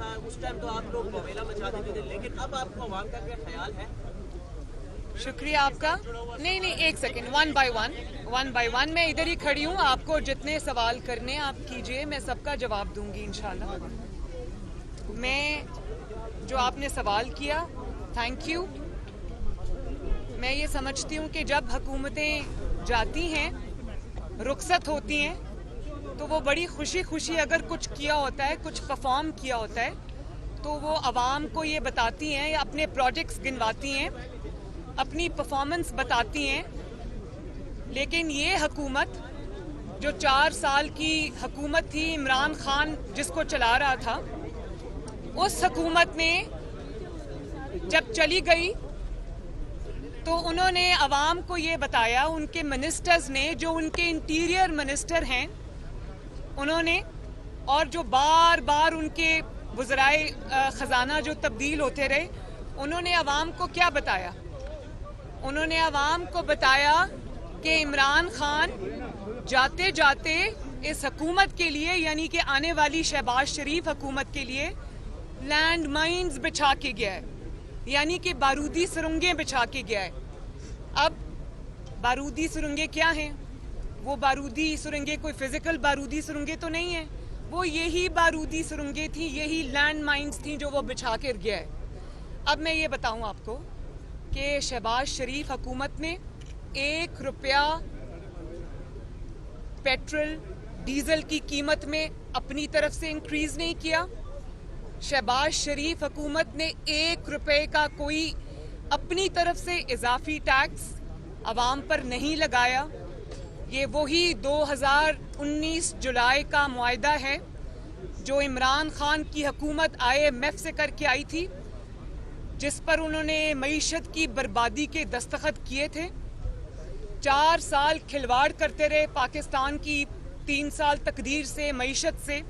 था उस टाइम तो आप लोग बवेला मचा देते थे, लेकिन अब आपको अवाम का क्या ख्याल है? शुक्रिया आपका। नहीं नहीं, एक सेकेंड, वन बाय वन मैं इधर ही खड़ी हूँ। आपको जितने सवाल करने आप कीजिए, मैं सबका जवाब दूंगी इंशाल्लाह। मैं जो आपने सवाल किया, थैंक यू। मैं ये समझती हूँ कि जब हुकूमतें जाती हैं, रुखसत होती हैं, तो वो बड़ी खुशी खुशी अगर कुछ किया होता है, कुछ परफॉर्म किया होता है, तो वो आवाम को ये बताती हैं या अपने प्रोजेक्ट्स गिनवाती हैं, अपनी परफॉर्मेंस बताती हैं। लेकिन ये हुकूमत जो 4 साल की हुकूमत थी, इमरान खान जिसको चला रहा था, उस हुकूमत ने जब चली गई तो उन्होंने आवाम को ये बताया, उनके मिनिस्टर्स ने, जो उनके इंटीरियर मिनिस्टर हैं उन्होंने, और जो बार बार उनके वज़राए ख़जाना जो तब्दील होते रहे, उन्होंने आवाम को क्या बताया? उन्होंने आवाम को बताया कि इमरान खान जाते जाते इस हुकूमत के लिए, यानी कि आने वाली शहबाज शरीफ हुकूमत के लिए, लैंड माइन्स बिछा के गया है, यानी कि बारूदी सुरंगें बिछा के गया है। अब बारूदी सुरंगें क्या हैं? वो बारूदी सुरंगें कोई फिजिकल बारूदी सुरंगें तो नहीं है, वो यही बारूदी सुरंगें थी, यही लैंड माइन्स थी जो वो बिछा कर गया है। अब मैं ये बताऊं आपको कि शहबाज शरीफ हुकूमत ने 1 रुपया पेट्रोल डीजल की कीमत में अपनी तरफ से इंक्रीज नहीं किया। शहबाज शरीफ हुकूमत ने 1 रुपए का कोई अपनी तरफ से इजाफी टैक्स आवाम पर नहीं लगाया। ये वही 2019 जुलाई का मुआहदा है जो इमरान खान की हुकूमत IMF से करके आई थी, जिस पर उन्होंने मईशत की बर्बादी के दस्तखत किए थे। 4 साल खिलवाड़ करते रहे पाकिस्तान की 3 साल तकदीर से, मईशत से।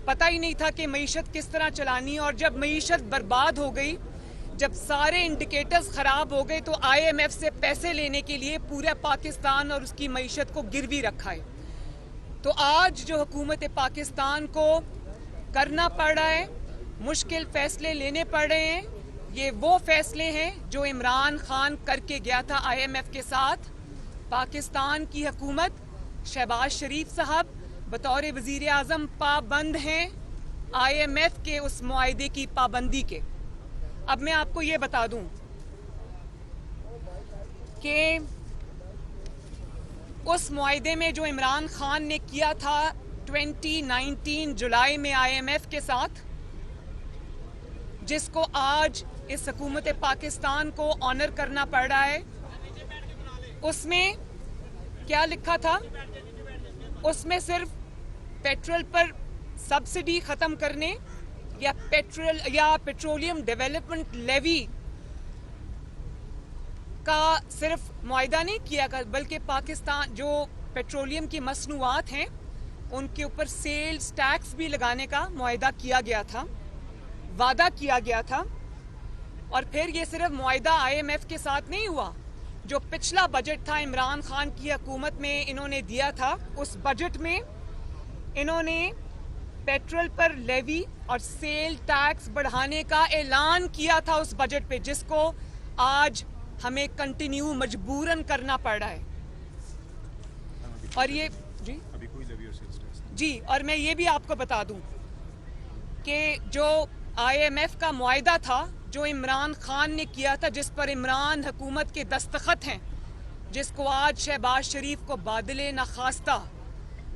पता ही नहीं था कि मईशत किस तरह चलानी, और जब मईशत बर्बाद हो गई, जब सारे इंडिकेटर्स खराब हो गए, तो IMF से पैसे लेने के लिए पूरा पाकिस्तान और उसकी मईशत को गिरवी रखा है। तो आज जो हुकूमत पाकिस्तान को करना पड़ रहा है, मुश्किल फैसले लेने पड़ रहे हैं, ये वो फैसले हैं जो इमरान खान करके गया था IMF के साथ। पाकिस्तान की हुकूमत, शहबाज शरीफ साहब बतौर वजीर आजम पाबंद हैं IMF के उस मुआहदे की पाबंदी के। अब मैं आपको ये बता दूं कि उस मुआहदे में जो इमरान खान ने किया था 2019 जुलाई में IMF के साथ, जिसको आज इस हुकूमत पाकिस्तान को ऑनर करना पड़ रहा है, उसमें क्या लिखा था? उसमें सिर्फ पेट्रोल पर सब्सिडी खत्म करने या पेट्रोलियम डेवलपमेंट लेवी का सिर्फ मुआहदा नहीं किया गया, बल्कि पाकिस्तान जो पेट्रोलियम की मसनूआत हैं उनके ऊपर सेल्स टैक्स भी लगाने का मुआहदा किया गया था, वादा किया गया था। और फिर ये सिर्फ मुआहदा IMF के साथ नहीं हुआ, जो पिछला बजट था इमरान खान की हुकूमत में इन्होंने दिया था, उस बजट में इन्होंने पेट्रोल पर लेवी और सेल टैक्स बढ़ाने का ऐलान किया था उस बजट पे, जिसको आज हमें कंटिन्यू मजबूरन करना पड़ रहा है। और ये अभी कोई लेवी और सेल्स टैक्स जी, और मैं ये भी आपको बता दूं कि जो IMF का मुआहदा था जो इमरान खान ने किया था, जिस पर इमरान हुकूमत के दस्तखत हैं, जिसको आज शहबाज शरीफ को बादले नखास्ता,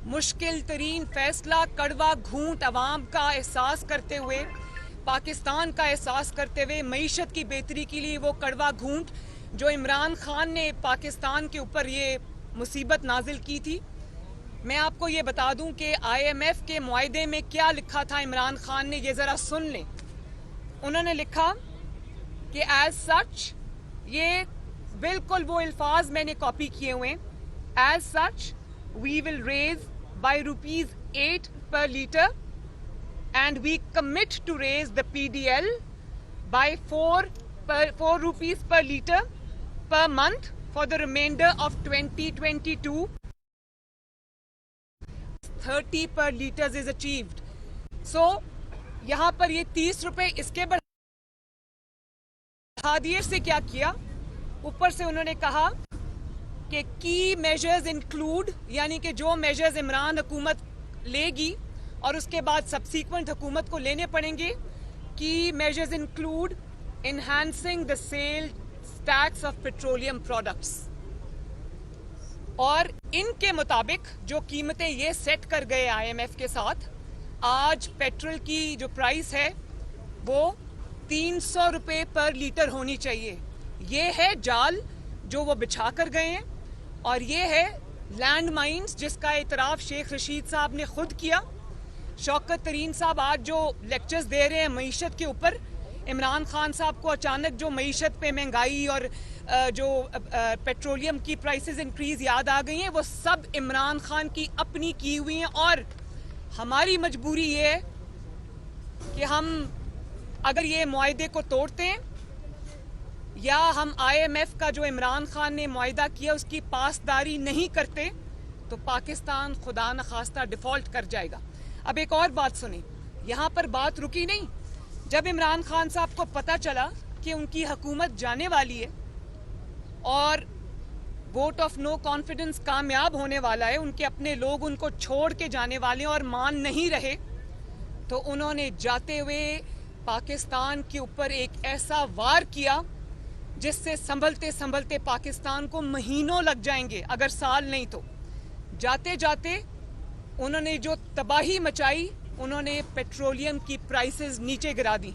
मुश्किल तरीन फैसला, कड़वा घूंट अवाम का एहसास करते हुए, पाकिस्तान का एहसास करते हुए, मईशत की बेहतरी के लिए वो कड़वा घूंट जो इमरान खान ने पाकिस्तान के ऊपर ये मुसीबत नाजिल की थी। मैं आपको ये बता दूं कि IMF के मुआहदे में क्या लिखा था इमरान खान ने, ये ज़रा सुन लें। उन्होंने लिखा कि एज सच, ये बिल्कुल वो अल्फाज मैंने कॉपी किए हुए हैं, as such we will raise by ₹8 per litre and we commit to raise the PDL by 4 rupees per litre per month for the remainder of 2022. 30 per litres is achieved. So यहाँ पर ये 30 रुपए इसके बढ़ा दिए। से क्या किया, ऊपर से उन्होंने कहा कि की मेजर्स इंक्लूड, यानी कि जो मेजर्स इमरान हुकूमत लेगी और उसके बाद सबसीक्वेंट हुकूमत को लेने पड़ेंगे, की measures include enhancing the sale tax of petroleum products. और इनके मुताबिक जो कीमतें ये सेट कर गए IMF के साथ, आज पेट्रोल की जो प्राइस है वो 300 रुपए पर लीटर होनी चाहिए। ये है जाल जो वो बिछा कर गए हैं, और ये है लैंड माइंस जिसका इतराफ शेख रशीद साहब ने खुद किया। शौकत तरीन साहब आज जो लेक्चर्स दे रहे हैं मईशत के ऊपर, इमरान खान साहब को अचानक जो मईशत पे महंगाई और जो पेट्रोलियम की प्राइसेस इंक्रीज याद आ गई हैं, वो सब इमरान खान की अपनी की हुई हैं। और हमारी मजबूरी ये है कि हम अगर ये मुआहदे को तोड़ते हैं या हम IMF का जो इमरान खान ने मुआहदा किया उसकी पासदारी नहीं करते, तो पाकिस्तान खुदा न खास्ता डिफॉल्ट कर जाएगा। अब एक और बात सुनी, यहाँ पर बात रुकी नहीं। जब इमरान खान साहब को पता चला कि उनकी हुकूमत जाने वाली है और वोट ऑफ नो कॉन्फिडेंस कामयाब होने वाला है, उनके अपने लोग उनको छोड़ के जाने वाले और मान नहीं रहे, तो उन्होंने जाते हुए पाकिस्तान के ऊपर एक ऐसा वार किया जिससे संभलते संभलते पाकिस्तान को महीनों लग जाएंगे, अगर साल नहीं तो। जाते जाते उन्होंने जो तबाही मचाई, उन्होंने पेट्रोलियम की प्राइसेस नीचे गिरा दी,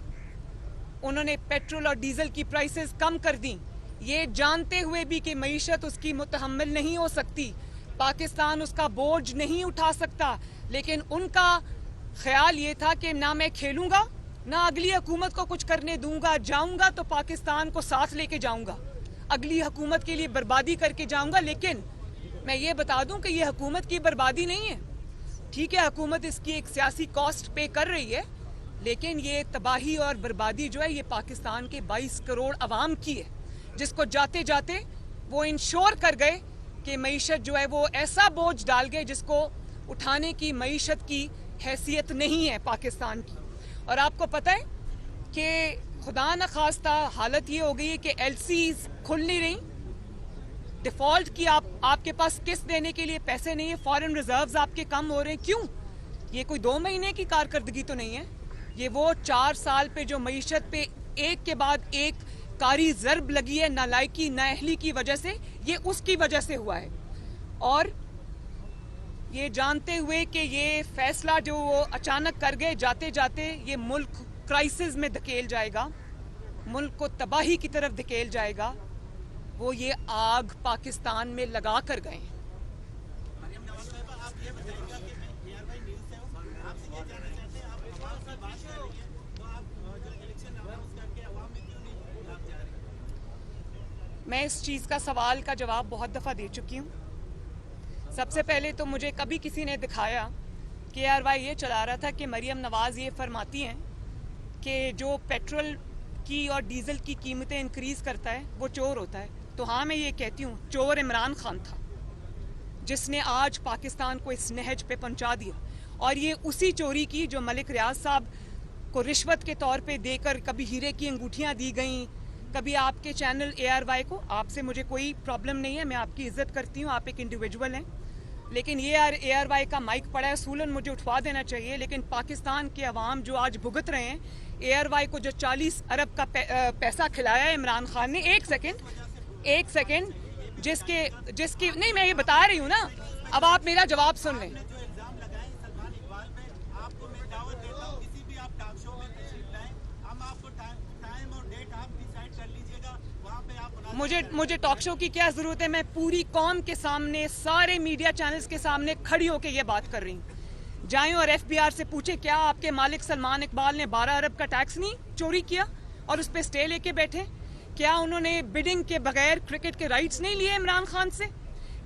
उन्होंने पेट्रोल और डीजल की प्राइसेस कम कर दी, ये जानते हुए भी कि मईशत उसकी मुतहम्मिल नहीं हो सकती, पाकिस्तान उसका बोझ नहीं उठा सकता। लेकिन उनका ख्याल ये था कि ना मैं खेलूंगा, ना अगली हुकूमत को कुछ करने दूंगा, जाऊंगा तो पाकिस्तान को साथ लेके जाऊंगा, अगली हुकूमत के लिए बर्बादी करके जाऊंगा। लेकिन मैं ये बता दूं कि ये हुकूमत की बर्बादी नहीं है। ठीक है, हुकूमत इसकी एक सियासी कॉस्ट पे कर रही है, लेकिन ये तबाही और बर्बादी जो है ये पाकिस्तान के 22 करोड़ अवाम की है, जिसको जाते जाते वो इंश्योर कर गए कि मईशत जो है वो ऐसा बोझ डाल गए जिसको उठाने की मईशत की हैसियत नहीं है पाकिस्तान की। और आपको पता है कि खुदा न खास्ता हालत ये हो गई है कि LCs खुल नहीं रही, डिफॉल्ट की आपके पास किस्त देने के लिए पैसे नहीं है, फॉरेन रिजर्व्स आपके कम हो रहे हैं। क्यों? ये कोई 2 महीने की कारकर्दगी तो नहीं है, ये वो 4 साल पे जो मईशत पे एक के बाद एक कारी ज़र्ब लगी है नालायकी नाअहली की वजह से, ये उसकी वजह से हुआ है। और ये जानते हुए कि ये फैसला जो वो अचानक कर गए, जाते जाते ये मुल्क क्राइसिस में धकेल जाएगा, मुल्क को तबाही की तरफ धकेल जाएगा, वो ये आग पाकिस्तान में लगा कर गए। मैं इस चीज़ का सवाल का जवाब बहुत दफ़ा दे चुकी हूँ। सबसे पहले तो मुझे कभी किसी ने दिखाया कि KRY ये चला रहा था कि मरियम नवाज़ ये फरमाती हैं कि जो पेट्रोल की और डीजल की कीमतें इंक्रीज़ करता है वो चोर होता है। तो हाँ, मैं ये कहती हूँ, चोर इमरान खान था जिसने आज पाकिस्तान को इस नहज पे पहुँचा दिया। और ये उसी चोरी की जो मलिक रियाज साहब को रिश्वत के तौर पे देकर कभी हीरे की अंगूठियाँ दी गई, कभी आपके चैनल ARY को, आपसे मुझे कोई प्रॉब्लम नहीं है, मैं आपकी इज्जत करती हूँ, आप एक इंडिविजुअल हैं, लेकिन ये ARY का माइक पड़ा है, सूलन मुझे उठवा देना चाहिए। लेकिन पाकिस्तान के अवाम जो आज भुगत रहे हैं, ARY को जो 40 अरब का पैसा खिलाया है इमरान खान ने, एक सेकेंड, जिसकी नहीं, मैं ये बता रही हूँ ना, अब आप मेरा जवाब सुन लें। मुझे टॉक शो की क्या जरूरत है? मैं पूरी कौम के सामने, सारे मीडिया चैनल्स के सामने खड़ी होकर ये बात कर रही हूँ। जाएं और FBR से पूछे, क्या आपके मालिक सलमान इकबाल ने 12 अरब का टैक्स नहीं चोरी किया और उस पर स्टे लेके बैठे? क्या उन्होंने बिडिंग के बगैर क्रिकेट के राइट्स नहीं लिए इमरान खान से?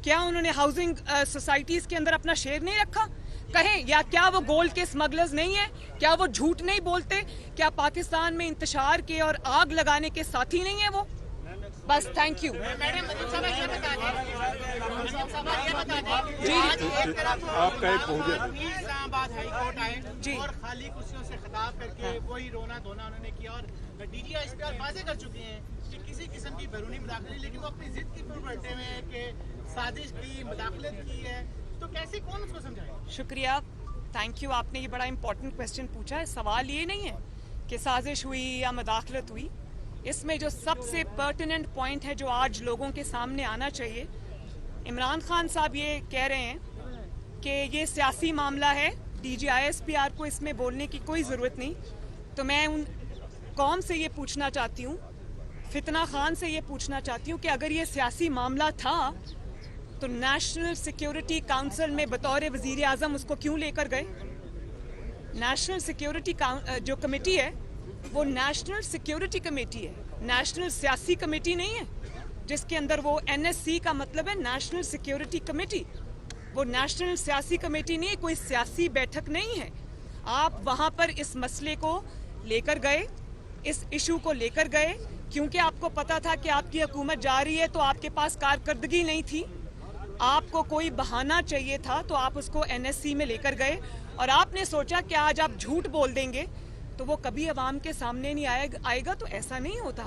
क्या उन्होंने हाउसिंग सोसाइटीज के अंदर अपना शेयर नहीं रखा? कहें, या क्या वो गोल्ड के स्मगलर्स नहीं है? क्या वो झूठ नहीं बोलते? क्या पाकिस्तान में इंतशार के और आग लगाने के साथी नहीं है वो? बस थैंक यू मैडम सभा ये बता दें, सभा ये बता दें, जी। आज एक तरफ आपका एक पहुंच गया। इस्लामाबाद हाई कोर्ट आए जी। और खाली कुर्सियों से खिताब करके वही रोना धोना उन्होंने किया और डीजी ISPR वाजे कर चुके हैं कि किसी किस्म की बैरूनी मुदाखलत, लेकिन वो अपनी जिद की पर बैठे हुए हैं कि साजिश की, मुदाखलत की है, तो कैसे कौन उसको समझाए? शुक्रिया, थैंक यू। आपने ये बड़ा इंपॉर्टेंट क्वेश्चन पूछा है। सवाल ये नहीं है कि साजिश हुई या मुदाखलत हुई। इसमें जो सबसे पर्टिनेंट पॉइंट है जो आज लोगों के सामने आना चाहिए, इमरान खान साहब ये कह रहे हैं कि ये सियासी मामला है, DG ISPR को इसमें बोलने की कोई ज़रूरत नहीं। तो मैं उन कौम से ये पूछना चाहती हूँ, फितना खान से ये पूछना चाहती हूँ कि अगर ये सियासी मामला था तो नेशनल सिक्योरिटी काउंसिल में बतौर वज़ीर आज़म उसको क्यों लेकर गए? नेशनल सिक्योरिटी जो कमेटी है वो नेशनल सिक्योरिटी कमेटी है, नेशनल सियासी कमेटी नहीं है, जिसके अंदर वो NSC का मतलब है नेशनल सिक्योरिटी कमेटी। वो नेशनल सियासी कमेटी नहीं है, कोई सियासी बैठक नहीं है। आप वहाँ पर इस मसले को लेकर गए, इस इशू को लेकर गए क्योंकि आपको पता था कि आपकी हुकूमत जा रही है, तो आपके पास कारकर्दगी नहीं थी, आपको कोई बहाना चाहिए था, तो आप उसको NSC में लेकर गए और आपने सोचा कि आज आप झूठ बोल देंगे तो वो कभी अवाम के सामने नहीं आएगा। तो ऐसा नहीं होता।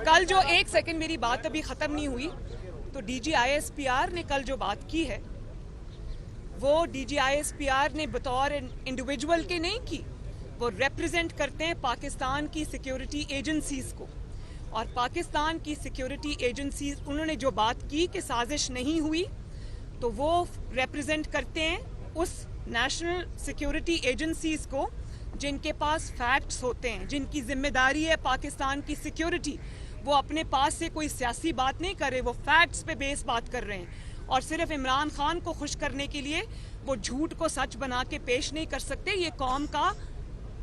कल जो एक सेकंड, मेरी बात अभी ख़त्म नहीं हुई, तो DG ISPR ने कल जो बात की है वो DG ISPR ने बतौर इंडिविजुअल के नहीं की, वो रिप्रेजेंट करते हैं पाकिस्तान की सिक्योरिटी एजेंसीज को। और पाकिस्तान की सिक्योरिटी एजेंसीज, उन्होंने जो बात की कि साजिश नहीं हुई, तो वो रिप्रेजेंट करते हैं उस नेशनल सिक्योरिटी एजेंसीज को जिनके पास फैक्ट्स होते हैं, जिनकी जिम्मेदारी है पाकिस्तान की सिक्योरिटी। वो अपने पास से कोई सियासी बात नहीं कर रहे, वो फैक्ट्स पे बेस बात कर रहे हैं। और सिर्फ इमरान खान को खुश करने के लिए वो झूठ को सच बना के पेश नहीं कर सकते। ये कौम का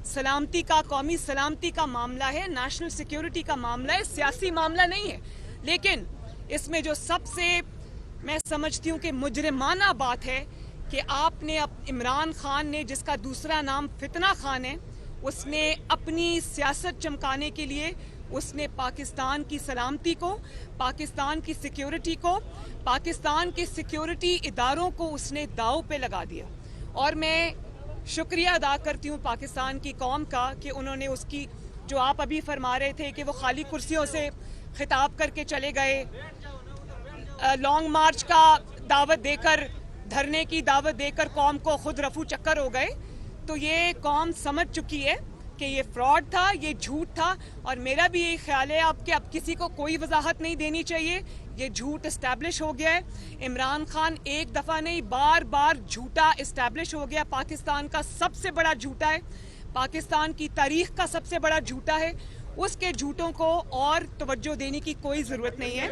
सलामती का, कौमी सलामती का मामला है, नेशनल सिक्योरिटी का मामला है, सियासी मामला नहीं है। लेकिन इसमें जो सबसे मैं समझती हूँ कि मुजरिमाना बात है कि आपने इमरान खान ने, जिसका दूसरा नाम फितना खान है, उसने अपनी सियासत चमकाने के लिए उसने पाकिस्तान की सलामती को, पाकिस्तान की सिक्योरिटी को, पाकिस्तान के सिक्योरिटी इदारों को उसने दाव पे लगा दिया। और मैं शुक्रिया अदा करती हूँ पाकिस्तान की कौम का कि उन्होंने उसकी, जो आप अभी फरमा रहे थे कि वो खाली कुर्सियों से खिताब करके चले गए, लॉन्ग मार्च का दावत देकर, धरने की दावत देकर कौम को खुद रफू चक्कर हो गए। तो ये कौम समझ चुकी है कि ये फ्रॉड था, ये झूठ था। और मेरा भी यही ख्याल है अब किसी को कोई वजाहत नहीं देनी चाहिए, ये झूठ इस्टेब्लिश हो गया है। इमरान खान एक दफ़ा नहीं, बार बार झूठा इस्टेब्लिश हो गया, पाकिस्तान का सबसे बड़ा झूठा है, पाकिस्तान की तारीख का सबसे बड़ा झूठा है। उसके झूठों को और तवज्जो देने की कोई ज़रूरत नहीं है।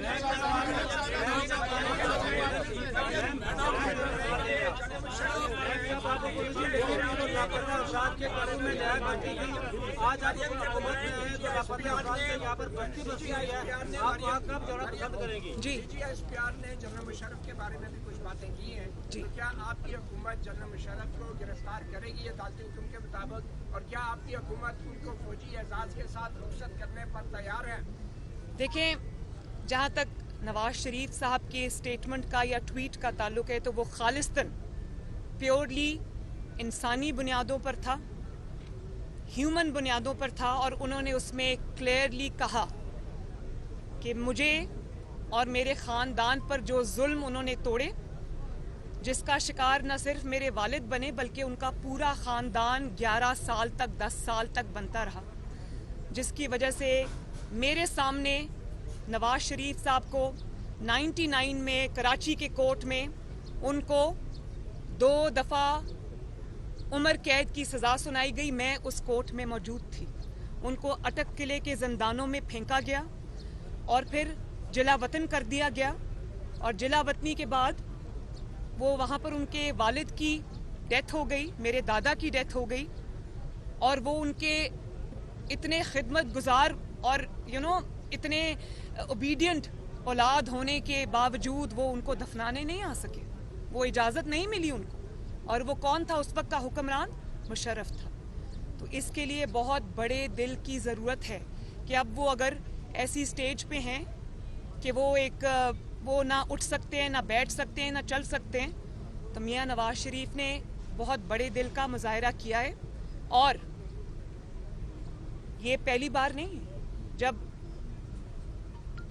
जी, ISPR ने जनरल मुशर्रफ के बारे में भी कुछ बातें की हैं। जी, तो क्या आपकी हुकूमत जनरल मुशर्रफ को गिरफ्तार करेगी अदालती हुक्म के मुताबिक, और क्या आपकी हुकूमत उनको फौजी एजाज के साथ रुखसत करने पर तैयार है? देखें, जहाँ तक नवाज शरीफ साहब के स्टेटमेंट का या ट्वीट का ताल्लुक है, तो वो खालिस्तन प्योरली इंसानी बुनियादों पर था, ह्यूमन बुनियादों पर था। और उन्होंने उसमें क्लियरली कहा कि मुझे और मेरे ख़ानदान पर जो जुल्म उन्होंने तोड़े, जिसका शिकार न सिर्फ मेरे वालिद बने बल्कि उनका पूरा ख़ानदान 11 साल तक, 10 साल तक बनता रहा, जिसकी वजह से मेरे सामने नवाज शरीफ साहब को 99 में कराची के कोर्ट में उनको 2 दफ़ा उम्र कैद की सज़ा सुनाई गई। मैं उस कोर्ट में मौजूद थी। उनको अटक किले के जिंदानों में फेंका गया और फिर जिला वतन कर दिया गया। और जिला वतनी के बाद वो वहाँ पर उनके वालिद की डेथ हो गई, मेरे दादा की डेथ हो गई। और वो उनके इतने खिदमत गुजार और इतने ओबीडियंट औलाद होने के बावजूद वो उनको दफनाने नहीं आ सके, वो इजाज़त नहीं मिली उनको। और वो कौन था उस वक्त का हुक्मरान? मुशर्रफ था। तो इसके लिए बहुत बड़े दिल की ज़रूरत है कि अब वो अगर ऐसी स्टेज पे हैं कि वो ना उठ सकते हैं, ना बैठ सकते हैं, ना चल सकते हैं। तो मियां नवाज शरीफ ने बहुत बड़े दिल का मुजाहरा किया है और ये पहली बार नहीं है जब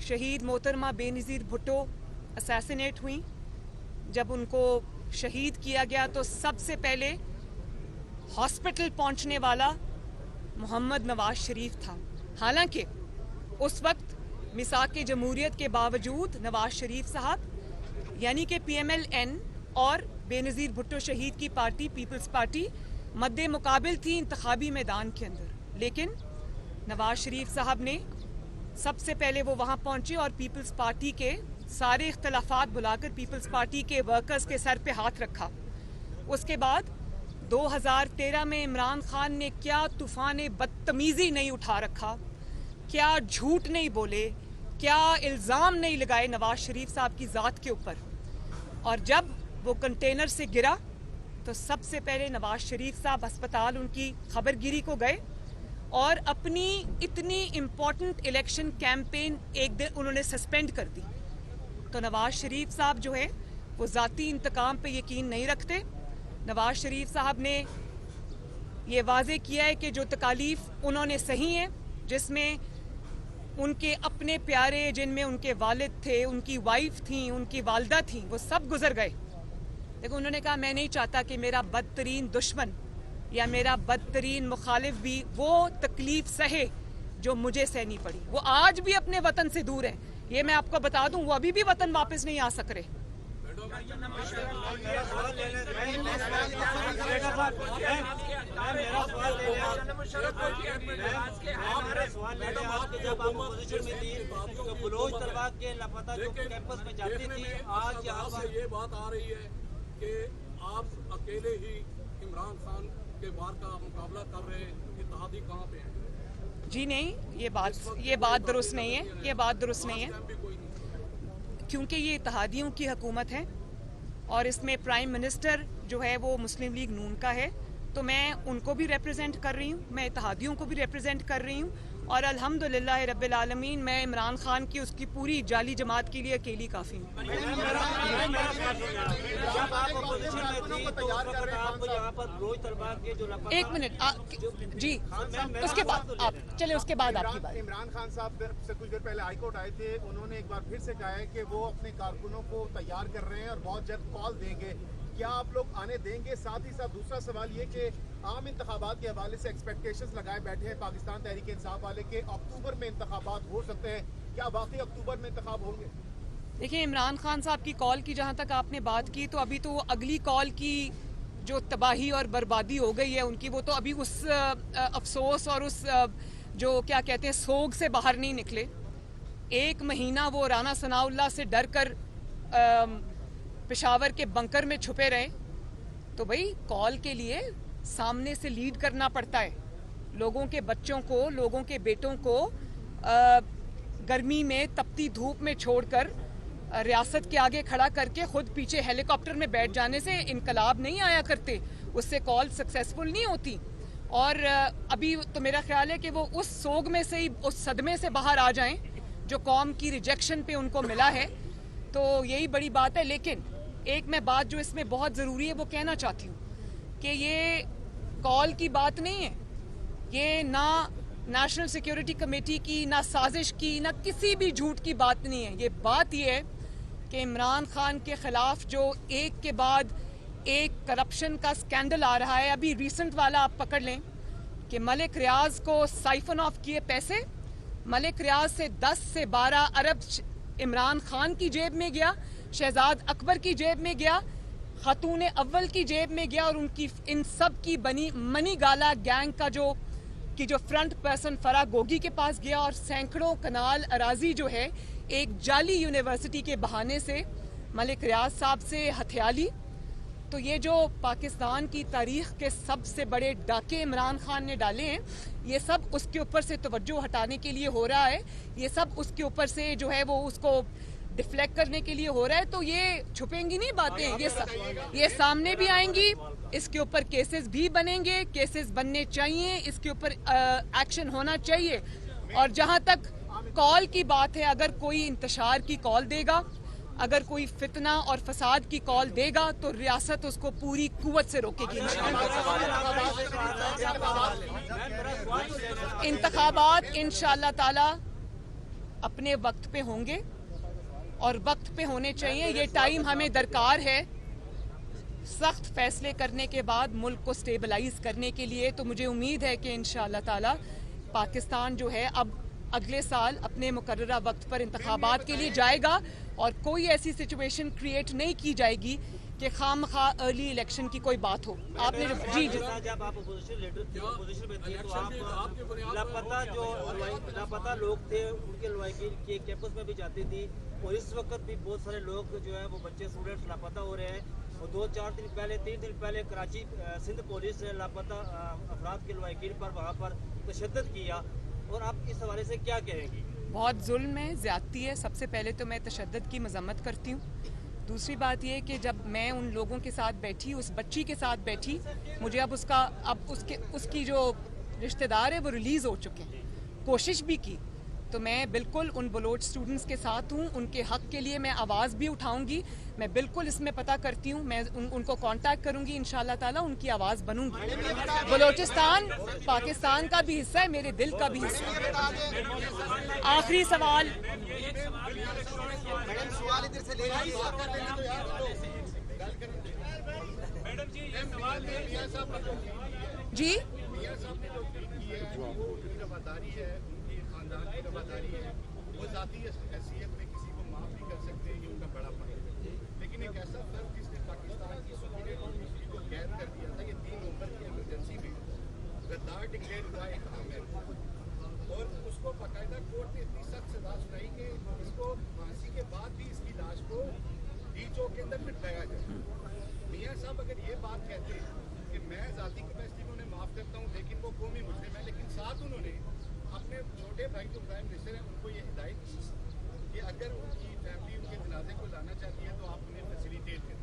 शहीद मोहतरमा बेनज़ीर भुट्टो असैसिनेट हुई, जब उनको शहीद किया गया तो सबसे पहले हॉस्पिटल पहुंचने वाला मोहम्मद नवाज शरीफ था। हालांकि उस वक्त मिसाक जमहूरियत के बावजूद नवाज शरीफ साहब यानी कि PMLN और बेनज़ीर भुट्टो शहीद की पार्टी पीपल्स पार्टी मद्दे मुकाबिल थी इंतखाबी मैदान के अंदर, लेकिन नवाज शरीफ साहब ने सबसे पहले वो वहाँ पहुँचे और पीपल्स पार्टी के सारे इख्तलाफात बुलाकर पीपल्स पार्टी के वर्कर्स के सर पे हाथ रखा। उसके बाद 2013 में इमरान खान ने क्या तूफान बदतमीजी नहीं उठा रखा, क्या झूठ नहीं बोले, क्या इल्ज़ाम नहीं लगाए नवाज शरीफ साहब की ज़ात के ऊपर। और जब वो कंटेनर से गिरा तो सबसे पहले नवाज शरीफ साहब अस्पताल उनकी खबरगिरी को गए और अपनी इतनी इम्पोर्टेंट इलेक्शन कैंपेन एक दिन उन्होंने सस्पेंड कर दी। तो नवाज शरीफ साहब जो है वो ज़ाती इंतकाम पे यकीन नहीं रखते। नवाज शरीफ साहब ने ये वाजे किया है कि जो तकालीफ उन्होंने सही है, जिसमें उनके अपने प्यारे, जिनमें उनके वालिद थे, उनकी वाइफ थी, उनकी वालदा थी, वो सब गुजर गए। लेकिन उन्होंने कहा मैं नहीं चाहता कि मेरा बदतरीन दुश्मन या मेरा बदतरीन मुखालिफ भी वो तकलीफ सहे जो मुझे सहनी पड़ी। वो आज भी अपने वतन से दूर है, ये मैं आपको बता दूं, वो अभी भी वतन वापस नहीं आ सक रहे। ये बात आ रही है कि आप अकेले ही इमरान खान के वार का मुकाबला कर रहे हैं, इत्तेहादी कहाँ पे हैं? जी नहीं, ये बात दुरुस्त नहीं है, ये बात दुरुस्त नहीं है, क्योंकि ये इत्तेहादियों की हुकूमत है और इसमें प्राइम मिनिस्टर जो है वो मुस्लिम लीग नून का है। तो मैं उनको भी रिप्रेजेंट कर रही हूँ, मैं इत्तेहादियों को भी रिप्रेजेंट कर रही हूँ और अल्हम्दुलिल्लाह रब्बिल आलमीन मैं इमरान खान की उसकी पूरी जाली जमात के लिए अकेली काफ़ी हूँ। एक मिनट जी, उसके बाद आप चले, उसके बाद आपकी बात। इमरान खान साहब से कुछ देर पहले हाईकोर्ट आए थे, उन्होंने एक बार फिर से कहा है कि वो अपने कारकुनों को तैयार कर रहे हैं और बहुत जल्द कॉल देंगे। क्या आप लोग आने देंगे? साथ ही साथ दूसरा सवाल ये कि आम इंतखाबात के हवाले से एक्सपेक्टेशंस लगाए बैठे हैं पाकिस्तान तहरीक इंसाफ वाले के अक्टूबर में इंतखाबात हो सकते हैं, क्या वाकई अक्टूबर में इंतखाब होंगे? देखिए, इमरान खान साहब की कॉल की जहाँ तक आपने बात की, तो अभी तो अगली कॉल की जो तबाही और बर्बादी हो गई है उनकी, वो तो अभी उस अफसोस और उस जो क्या कहते हैं सोग से बाहर नहीं निकले। 1 महीना वो राना सनाउल्लाह से डर कर पेशावर के बंकर में छुपे रहे। तो भाई कॉल के लिए सामने से लीड करना पड़ता है, लोगों के बच्चों को, लोगों के बेटों को गर्मी में तपती धूप में छोड़कर रियासत के आगे खड़ा करके खुद पीछे हेलीकॉप्टर में बैठ जाने से इनकलाब नहीं आया करते, उससे कॉल सक्सेसफुल नहीं होती। और अभी तो मेरा ख्याल है कि वो उस सोग में से ही, उस सदमे से बाहर आ जाएं जो कौम की रिजेक्शन पे उनको मिला है। तो यही बड़ी बात है। लेकिन एक मैं बात जो इसमें बहुत ज़रूरी है वो कहना चाहती हूँ कि ये कॉल की बात नहीं है, ये ना नेशनल सिक्योरिटी कमेटी की, ना साजिश की, ना किसी भी झूठ की बात नहीं है। ये बात ये है कि इमरान खान के खिलाफ जो एक के बाद एक करप्शन का स्कैंडल आ रहा है, अभी रिसेंट वाला आप पकड़ लें कि मलिक रियाज को साइफन ऑफ किए पैसे, मलिक रियाज से 10 से 12 अरब इमरान खान की जेब में गया, शहजाद अकबर की जेब में गया, खातून अव्वल की जेब में गया और उनकी इन सब की बनी मनी गाला गैंग का जो फ्रंट पर्सन फराह गोगी के पास गया और सैकड़ों कनाल अराजी जो है एक जाली यूनिवर्सिटी के बहाने से मलिक रियाज साहब से हथियाली। तो ये जो पाकिस्तान की तारीख के सबसे बड़े डाके इमरान खान ने डाले हैं, ये सब उसके ऊपर से तवज्जो हटाने के लिए हो रहा है, ये सब उसके ऊपर से जो है वो उसको डिफ्लेक्ट करने के लिए हो रहा है। तो ये छुपेंगी नहीं बातें, ये सामने भी आएंगी, इसके ऊपर केसेस भी बनेंगे, केसेस बनने चाहिए, इसके ऊपर एक्शन होना चाहिए। और जहां तक कॉल की बात है, अगर कोई इंतशार की कॉल देगा, अगर कोई फितना और फसाद की कॉल देगा तो रियासत उसको पूरी कुव्वत से रोकेगी इंशाअल्लाह। इंतखाबात इंशाअल्लाह ताला अपने वक्त पे होंगे और वक्त पे होने चाहिए। ये टाइम हमें दरकार है सख्त फैसले करने के बाद मुल्क को स्टेबलाइज करने के लिए। तो मुझे उम्मीद है कि इंशाअल्लाह ताला पाकिस्तान जो है अब अगले साल अपने मुकर्ररा वक्त पर इंतखाबात के लिए जाएगा और कोई ऐसी सिचुएशन क्रिएट नहीं की जाएगी कि खामखा अर्ली इलेक्शन की कोई बात हो। आपने जी जब आप अपोजिशन लीडर थे, अपोजिशन में थे, तो आप लापता लोग थे, उनके लॉयकी के कैंपस में भी जाती थी और इस वक्त भी बहुत सारे लोग जो है वो बच्चे स्टूडेंट्स लापता हो रहे हैं। और 2-4 दिन पहले 3 दिन पहले कराची सिंध पुलिस ने लापता अफराद के लॉयकी पर वहाँ पर तशद्दुद किया, और आप इस हवाले से क्या कहेंगी? बहुत जुल्म है, ज्यादती है। सबसे पहले तो मैं तशद्दुद की मजम्मत करती हूँ। दूसरी बात यह कि जब मैं उन लोगों के साथ बैठी, उस बच्ची के साथ बैठी, मुझे अब उसकी जो रिश्तेदार है वो रिलीज़ हो चुके हैं, कोशिश भी की, तो मैं बिल्कुल उन बलोच स्टूडेंट्स के साथ हूँ। उनके हक के लिए मैं आवाज़ भी उठाऊंगी। मैं बिल्कुल इसमें पता करती हूँ, मैं उनको कांटेक्ट करूंगी, इंशाअल्लाह ताला उनकी आवाज़ बनूंगी। बलोचिस्तान पाकिस्तान का भी हिस्सा है, मेरे दिल का भी हिस्सा है। आखिरी सवाल जी, वो जाती हैसियत में किसी को माफ नहीं कर सकते, ये उनका बड़ा फर्क है। लेकिन एक ऐसा फर्क जिसने पाकिस्तान की सुप्रीम कोर्ट को कैद कर दिया था, ये 3 नवंबर की इमरजेंसी में गद्दार डिक्लेयर हुआ एक आमिर, और उसको बाकायदा कोर्ट ने इतनी सख्त सजा सुनाई कि इसको फांसी के बाद भी इसकी लाश को डीचओ के अंदर बिठाया जाए। मियाँ साहब अगर ये बात कहते हैं कि मैं जाती कैपेसिटी में उन्हें माफ करता हूँ लेकिन वो कौमी मुस्लिम है, लेकिन साथ उन्होंने अपने छोटे भाई जो प्राइम मिनिस्टर हैं उनको ये हिदायत की कि अगर उनकी फैमिली उनके जनाजे को लाना चाहती है तो आप उन्हें फैसिलिटेट करें।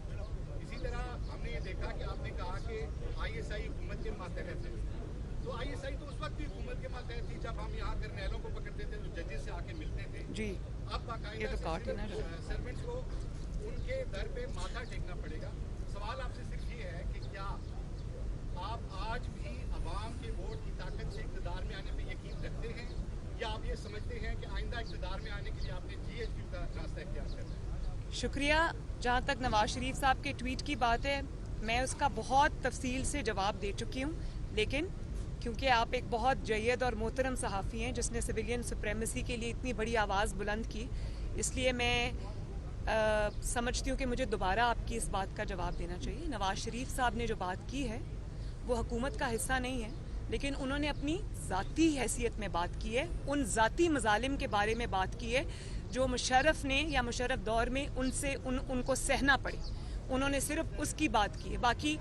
इसी तरह हमने ये देखा कि आपने कहा कि ISI हुकूमत के मातहत है, तो ISI तो उस वक्त भी हुकूमत के मातहत थी जब हम यहाँ करनेलों को पकड़ते थे तो जजेस से आके मिलते थे जी। अब बाकायदा सर्वेंट्स को उनके दर पे माथा टेकना पड़ेगा। सवाल आपसे सिर्फ ये है कि क्या आप आज भी अवाम के वोट की ताकत से इक़्तिदार में आने पे यकीन रखते हैं, या आप ये समझते हैं कि आइंदा इक़्तिदार में आने के लिए आपने GHQ का रास्ता इख्तियार करना है? शुक्रिया। जहाँ तक नवाज शरीफ साहब के ट्वीट की बात है, मैं उसका बहुत तफसील से जवाब दे चुकी हूँ, लेकिन क्योंकि आप एक बहुत जय्यद और मोहतरम सहाफ़ी हैं जिसने सिविलियन सुप्रेमेसी के लिए इतनी बड़ी आवाज़ बुलंद की, इसलिए मैं समझती हूँ कि मुझे दोबारा आपकी इस बात का जवाब देना चाहिए। नवाज शरीफ साहब ने जो बात की है वो हुकूमत का हिस्सा नहीं है, लेकिन उन्होंने अपनी ज़ाती हैसियत में बात की है, उन ज़ाती मजालिम के बारे में बात की है जो मुशर्रफ ने या मुशर्रफ दौर में उनको सहना पड़े। उन्होंने सिर्फ उसकी बात की है। बाकी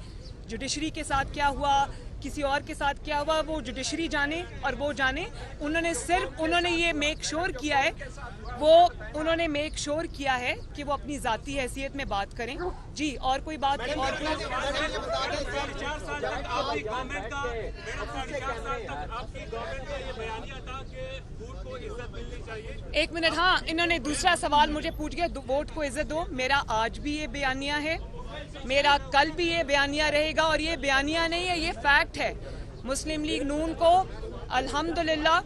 जुडिशरी के साथ क्या हुआ, किसी और के साथ क्या हुआ, वो जुडिशरी जाने और वो जाने। उन्होंने ये मेक श्योर किया है, उन्होंने मेक श्योर किया है कि वो अपनी ज़ाती हैसियत में बात करें। जी, और कोई बात और एक मिनट। हाँ, इन्होंने दूसरा सवाल मुझे पूछ गया, वोट को इज्जत दो। मेरा आज भी ये बयानिया है, मेरा कल भी ये बयानिया रहेगा, और ये बयानिया नहीं है, ये फैक्ट है। मुस्लिम लीग नून को अल्हम्दुलिल्लाह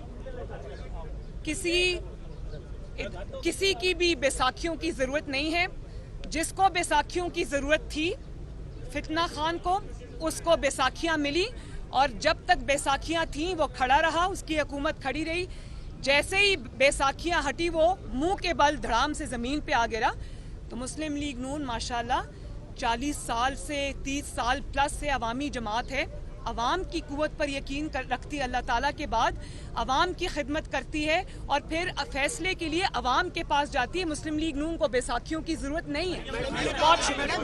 किसी की भी बैसाखियों की जरूरत नहीं है। जिसको बैसाखियों की जरूरत थी, फितना खान को, उसको बैसाखियां मिली, और जब तक बैसाखियां थीं वो खड़ा रहा, उसकी हुकूमत खड़ी रही। जैसे ही बैसाखियां हटी वो मुंह के बल धड़ाम से जमीन पे आ गिरा। तो मुस्लिम लीग नून माशाल्लाह 40 साल से 30 साल प्लस से अवामी जमात है, अवाम की कुव्वत पर यकीन रखती है, अल्लाह ताला के बाद अवाम की खिदमत करती है और फिर फैसले के लिए अवाम के पास जाती है। मुस्लिम लीग नून को बैसाखियों की जरूरत नहीं है। बहुत शुक्रिया।